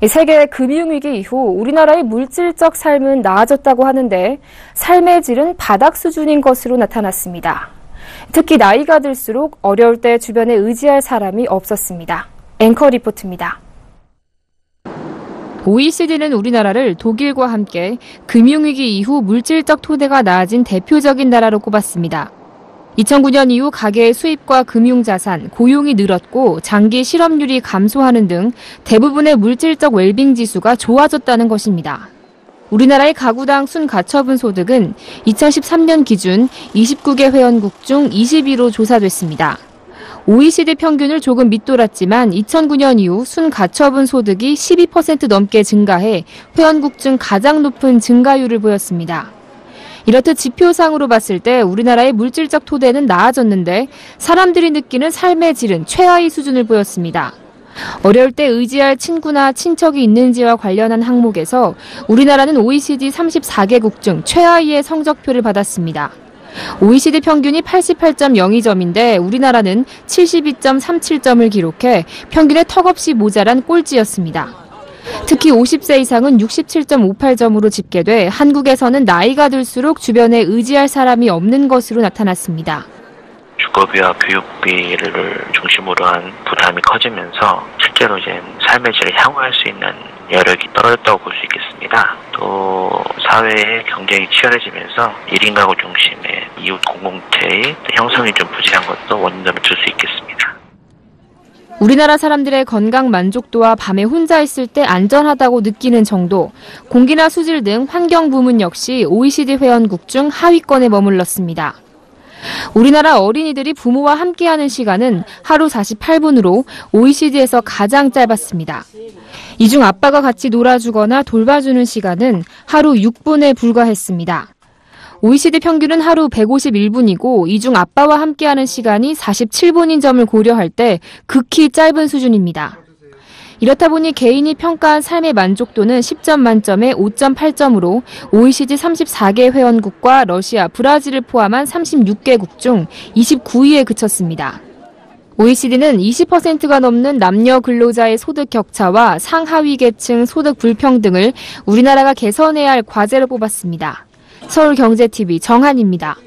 세계 금융위기 이후 우리나라의 물질적 삶은 나아졌다고 하는데 삶의 질은 바닥 수준인 것으로 나타났습니다. 특히 나이가 들수록 어려울 때 주변에 의지할 사람이 없었습니다. 앵커 리포트입니다. OECD는 우리나라를 독일과 함께 금융위기 이후 물질적 토대가 나아진 대표적인 나라로 꼽았습니다. 2009년 이후 가계의 수입과 금융자산, 고용이 늘었고 장기 실업률이 감소하는 등 대부분의 물질적 웰빙 지수가 좋아졌다는 것입니다. 우리나라의 가구당 순가처분 소득은 2013년 기준 29개 회원국 중 20위로 조사됐습니다. OECD 평균을 조금 밑돌았지만 2009년 이후 순가처분 소득이 12% 넘게 증가해 회원국 중 가장 높은 증가율을 보였습니다. 이렇듯 지표상으로 봤을 때 우리나라의 물질적 토대는 나아졌는데 사람들이 느끼는 삶의 질은 최하위 수준을 보였습니다. 어려울 때 의지할 친구나 친척이 있는지와 관련한 항목에서 우리나라는 OECD 34개국 중 최하위의 성적표를 받았습니다. OECD 평균이 88.02점인데 우리나라는 72.37점을 기록해 평균에 턱없이 모자란 꼴찌였습니다. 특히 50세 이상은 67.58점으로 집계돼 한국에서는 나이가 들수록 주변에 의지할 사람이 없는 것으로 나타났습니다. 주거비와 교육비를 중심으로 한 부담이 커지면서 실제로 이제 삶의 질을 향유할 수 있는 여력이 떨어졌다고 볼 수 있겠습니다. 또 사회의 경쟁이 치열해지면서 1인 가구 중심의 이웃 공동체의 형성이 좀 부진한 것도 원인점을 줄 수 있겠습니다. 우리나라 사람들의 건강 만족도와 밤에 혼자 있을 때 안전하다고 느끼는 정도, 공기나 수질 등 환경 부문 역시 OECD 회원국 중 하위권에 머물렀습니다. 우리나라 어린이들이 부모와 함께하는 시간은 하루 48분으로 OECD에서 가장 짧았습니다. 이 중 아빠가 같이 놀아주거나 돌봐주는 시간은 하루 6분에 불과했습니다. OECD 평균은 하루 151분이고 이 중 아빠와 함께하는 시간이 47분인 점을 고려할 때 극히 짧은 수준입니다. 이렇다 보니 개인이 평가한 삶의 만족도는 10점 만점에 5.8점으로 OECD 34개 회원국과 러시아, 브라질을 포함한 36개국 중 29위에 그쳤습니다. OECD는 20%가 넘는 남녀 근로자의 소득 격차와 상하위 계층 소득 불평등을 우리나라가 개선해야 할 과제로 뽑았습니다. 서울경제TV 정한입니다.